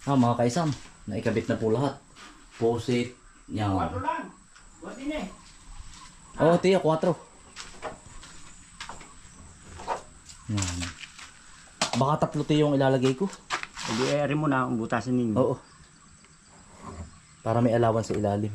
Mga kaisam, naikabit na po lahat. Posit, yan. 4 lang. Buat ini. Oo, tiyo, 4. Yan. Baka 3 tiyo yung ilalagay ko. Hindi, eri mo na ang butasin ninyo. Oo. Para may alawan sa ilalim.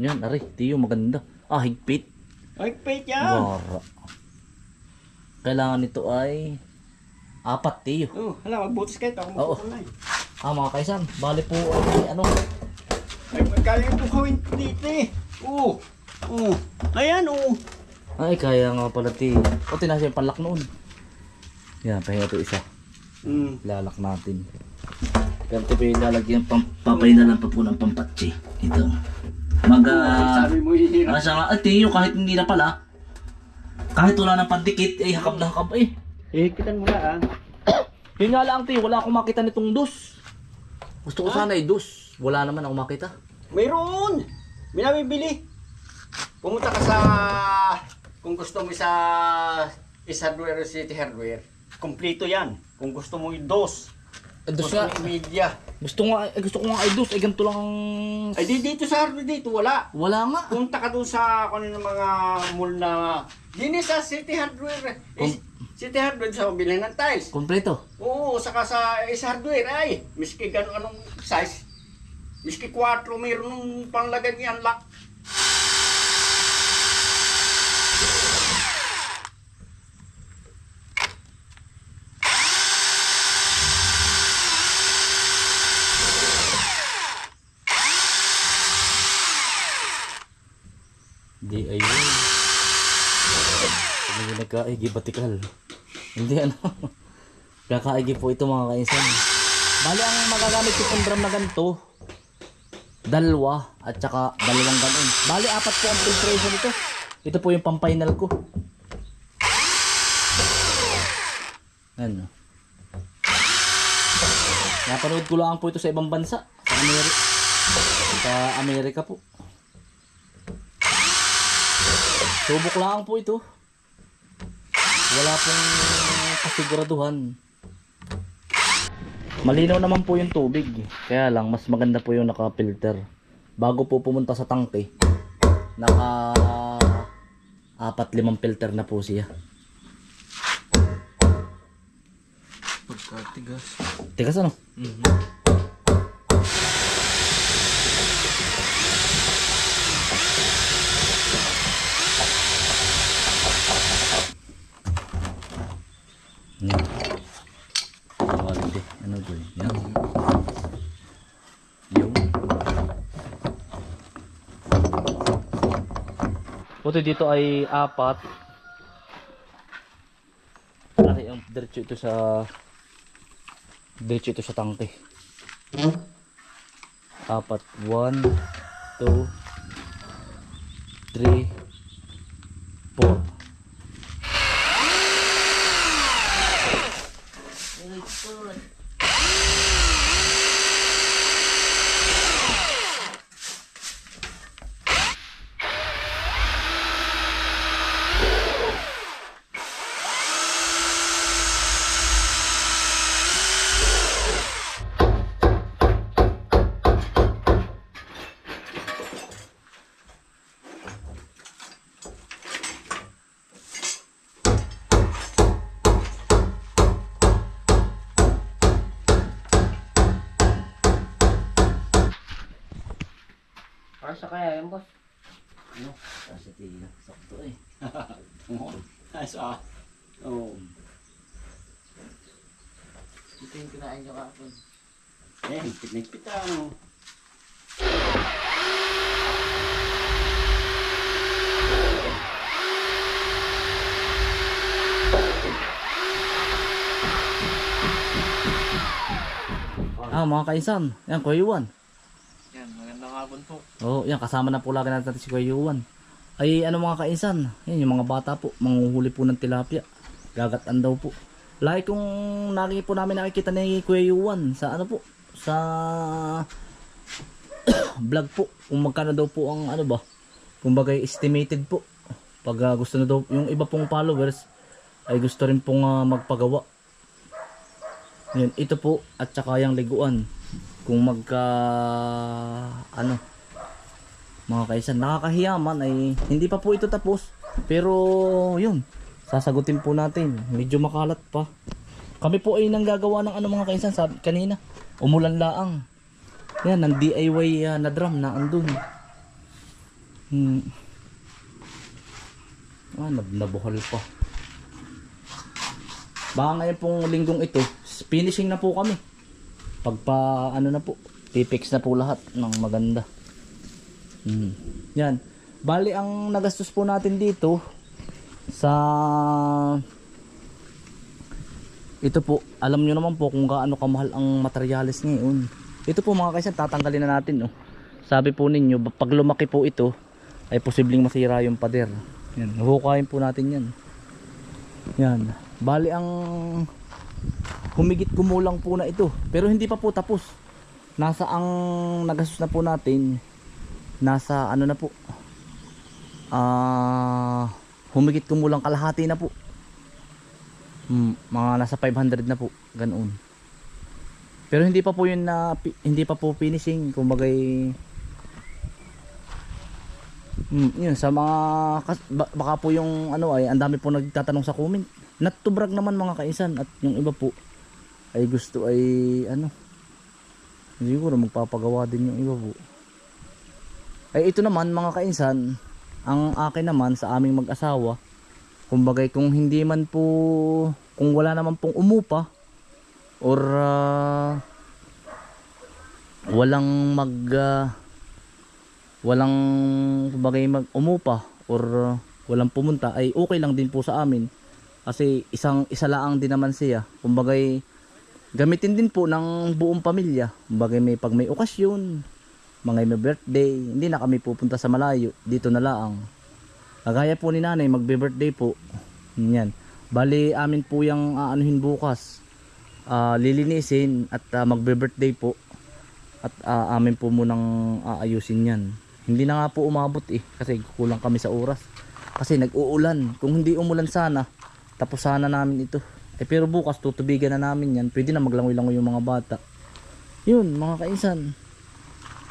Yan, ari, tiyo maganda. Higpit. Higpit yan. Wara. Kailangan nito ay 4 tiyo. Hala, magbutas kayo. Oo. Mga kaisan, bali po ay ano. Ay, magkaya ito kawin dito eh. Ayan, Ay, kaya nga pala tiyo. Tinasya yung panlak noon. Yan, pahinga ito isa. Lalak natin. Ganito pa yung lalagyan, papaydalan pa po ng pampatsi. Ito. sabi mo hihirap. Tiyo, kahit hindi na pala. Kahit wala nang pandikit, hakap na hakap eh. Hihikitan mo na Yun nga lang tiyo, wala akong makita nitong dus. Gusto ko sana dus. Wala naman akong makita. Mayroon! May nabibili. Pumunta ka sa... Kung gusto mo sa... Hardware o City Hardware. Kompleto yan. Kung gusto mo yung dos. Dus gusto nga. mo yung media. Gusto ko nga ay dus. Ay ganito lang. Ay dito sa hardware dito, wala. Wala nga. Punta ka doon sa kung ano mga mall na... Dini sa City Hardware. City Hardware sa bilhin ng tiles. Kompleto. Oo, saka sa Hardware ay. Miski anong size. Miski 4 mayroon ng panglagay niyan lock. Hindi ayun. Hindi nagkaigi batikal. Hindi ano. Kakaigi po ito mga kainsan. Bali ang magagamit yung drum na ganito. 2 at saka 2 ganon. Bali 4 po ang filtration ito. Ito po yung pang-final ko. Ano. Napanood ko lang po ito sa ibang bansa. Sa Amerika po. Subok lang po ito. Wala pong kasiguraduhan. Malinaw naman po yung tubig. Kaya lang mas maganda po yung naka-filter. Bago po pumunta sa tangke, naka 4-5 filter na po siya. Pagkatigas. Tigas ano? Yan. Quality. Ano ba yun? Yan. Yung. Puto dito ay 4. Ay, ang diretso ito sa tangke. 4. 1, 2, 3, 4. Asa kaya yan, boss? Ano? Kasi tiyo. Sakto eh. Asa? Oo. Ito yung kinain nyo kapon. Higpit na ano. Mga kainsan. Yan, Kuya Yuan. Yan, magandang hapon po. Oo, yan. Kasama na po lagi natin si Kuya Yuan. ay ano mga kainsan, yan yung mga bata po, manghuhuli po ng tilapia. Gagatan daw po. Lagi kong lagi po namin nakikita ni Kuya Yuan sa ano po, sa vlog po, kung magkano daw po ang ano ba, kumbaga estimated po. Pag gusto na daw, yung iba pong followers ay gusto rin pong magpagawa. Yan, ito po at saka yung liguan. Kung magka ano mga kaisan, nakakahiyaman ay hindi pa po ito tapos. Pero yun, sasagutin po natin. Medyo makalat pa. Kami po ay nanggagawa ng ano mga kaisan, sabi kanina. Umulan laang. Yan, ng DIY na drum na andun. Nabuhal pa. Baka ngayon pong linggong ito, finishing na po kami. Pagpa ano na po, pipix na po lahat ng maganda. Yan. Bali ang nagastos po natin dito sa ito po, alam nyo naman po kung gaano kamahal ang materialis ngayon. Ito po mga kaisan, tatanggalin na natin, oh. Sabi po ninyo, pag lumaki po ito ay posibleng masira yung pader. Yan, huhukayin po natin yan. Yan. Bali ang humigit kumulang po na ito, pero hindi pa po tapos. Nasa ang nagastos na po natin, nasa ano na po, humigit kumulang kalahati na po. Mga nasa 500 na po, ganoon. Pero hindi pa po yun na hindi pa po finishing, kumbagay yun sa mga baka po yung ano ay ang dami po nagtatanong sa comment. Not to brag naman mga kaisan, at yung iba po ay gusto ay ano, siguro magpapagawa din yung iba po. Ay ito naman mga kainsan, ang akin naman sa aming mag-asawa, kumbagay kung hindi man po, kung wala naman pong umupa or walang kumbagay mag umupa or walang pumunta, ay okay lang din po sa amin. Kasi isa laang din naman siya. Kumbagay gamitin din po ng buong pamilya. Kumbagay pag may okasyon, mga may birthday, hindi na kami pupunta sa malayo, dito na laang. Kagaya po ni nanay, magbe-birthday po. Yan. Bali amin po yung aanuhin bukas. Lilinisin at magbe-birthday po. At amin po munang aayusin yan. Hindi na nga po umabot kasi kulang kami sa oras. Kasi nag-uulan. Kung hindi umulan sana, tapos sana namin ito. Pero bukas tutubigan na namin yan. Pwede na maglangoy-langoy yung mga bata. Yun mga kaisan.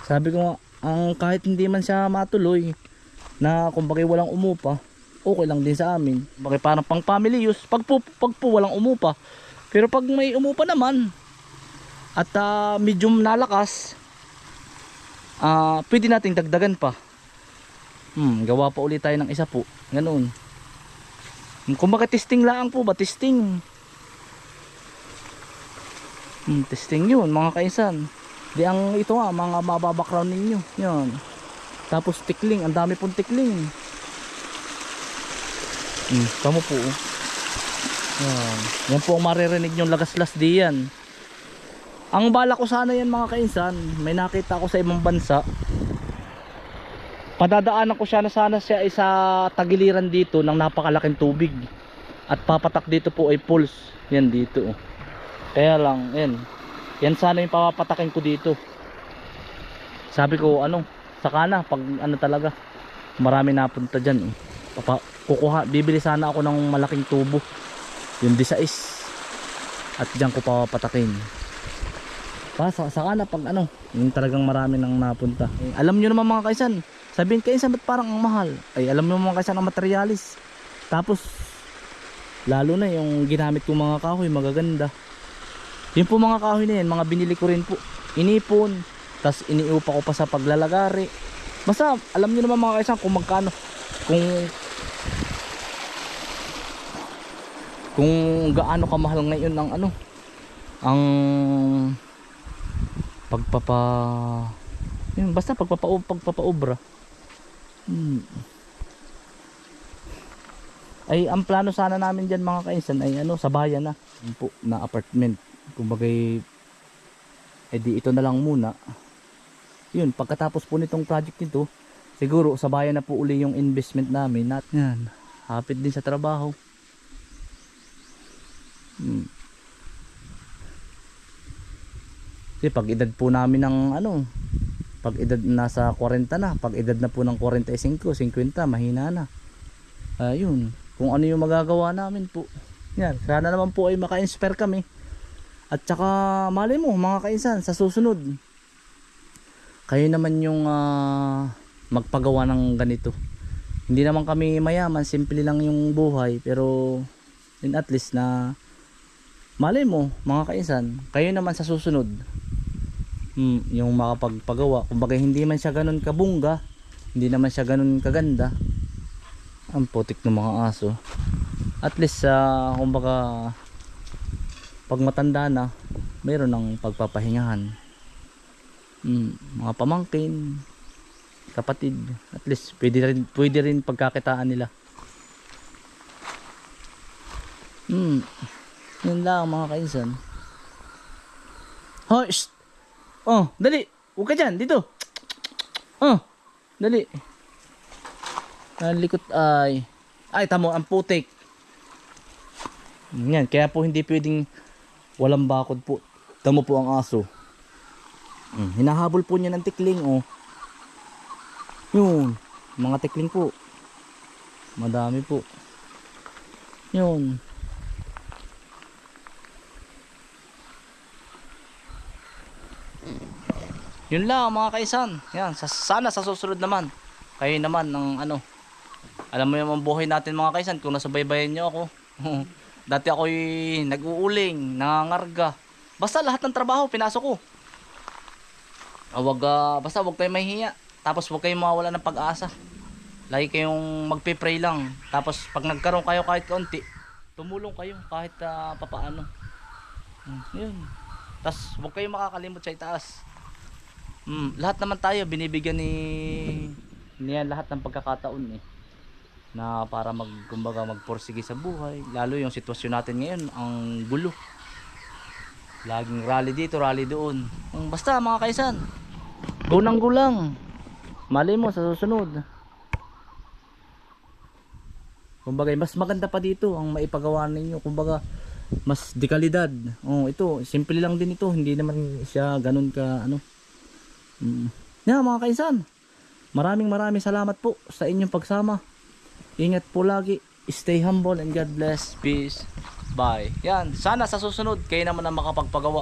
Sabi ko nga, kahit hindi man siya matuloy, na kumbaga walang umupa, okay lang din sa amin. Bakit parang pang family use pag po walang umupa. Pero pag may umupa naman at medium nalakas, pwede nating dagdagan pa. Gawa pa ulit tayo ng isa po. Ganoon. Kung baka testing lang po ba? Testing. Testing yun mga kaisan. Di ang ito nga, mga mababakround ninyo. Yan. Tapos tikling. Ang dami pong tikling. Tama po. Yan. Yan po ang maririnig yung lagaslas diyan. Ang bala ko sana yan mga kainsan, may nakita ko sa ibang bansa. Padadaanan ko siya na sana siya ay sa tagiliran dito ng napakalaking tubig. At papatak dito po ay pulse. Yan dito. Kaya lang, yan. Yan sana yung papapatakin ko dito. Sabi ko, saka na, pag talaga, marami napunta dyan. Bibili sana ako ng malaking tubo. Yung 16. At dyan ko papapatakin. Saka na pag yung talagang marami nang napunta. Alam nyo naman mga kaisan, sabihin kaisan ba't parang ang mahal? Ay alam nyo mga kaisan ang materialis. Tapos lalo na yung ginamit kong mga kahoy magaganda. Yung po mga kahoy na yan, mga binili ko rin po, inipon, tas iniupa ko pa sa paglalagari. Basta alam nyo naman mga kaisan kung magkano, kung gaano kamahal ngayon ng ang basta pagpapaobra. Ay ang plano sana namin diyan mga kainsan ay sa bayan na po na apartment. Kumbagay di ito na lang muna. Yun, pagkatapos po nitong project nito, siguro sabayan na po uli yung investment namin. Yan, hapit din sa trabaho. Kasi pag edad po namin ng ano, pag edad nasa 40 na, pag edad na po ng 45, 50, mahina na. Ayun, kung ano yung magagawa namin po. Yan, sana naman po ay maka-inspire kami. At saka malay mo mga kainsan, sa susunod kayo naman yung magpagawa ng ganito. Hindi naman kami mayaman, simple lang yung buhay, pero in at least na malay mo mga kainsan, kayo naman sa susunod yung makapagpagawa. Kumbaga hindi man siya ganun kabungga, hindi naman siya ganun kaganda. Ang putik ng mga aso. At least kumbaga pag matanda na, mayroon ng pagpapahingahan. Mga pamangkin, kapatid, at least pwede rin pagkakitaan nila. Yun lang mga kainsan. Hoy, shh! Oh, dali! Huwag ka dyan, dito! Oh, dali! Likot ay tamo, ang putik. Yan, kaya po hindi pwedeng walang bakod po. Tamo po ang aso. Hinahabol po niya ng tikling, oh. Yun, mga tikling po. Madami po. Yun. Yun lang mga kaisan. Yan, sana sa susunod naman kayo naman ng ano. Alam mo yung buhay natin mga kaisan kung nasubaybayan niyo ako. Dati ako'y nag-uuling, nangangarga. Basta lahat ng trabaho pinasok ko. Basta wag kayong mahihiya. Tapos wag kayong mawawala ng pag-asa. Lagi kayong magpe-pray lang. Tapos pag nagkaroon kayo kahit kaunti, tumulong kayo kahit papaano. Yun. Tapos wag kayong makakalimot sa itaas. Lahat naman tayo binibigyan niya lahat ng pagkakataon na para kumbaga magporsige sa buhay. Lalo yung sitwasyon natin ngayon, ang gulo. Laging rally dito, rally doon. Basta mga kaisan, go nang go lang. Malay mo sa susunod. Kumbaga mas maganda pa dito ang maipagawa ninyo. Kumbaga mas dekalidad. Ito, simple lang din ito. Hindi naman siya ganun ka ano. Yan mga kaisan, maraming salamat po sa inyong pagsama. Ingat po lagi. Stay humble and God bless. Peace. Bye. Yan, sana sa susunod kayo naman ang makapagpagawa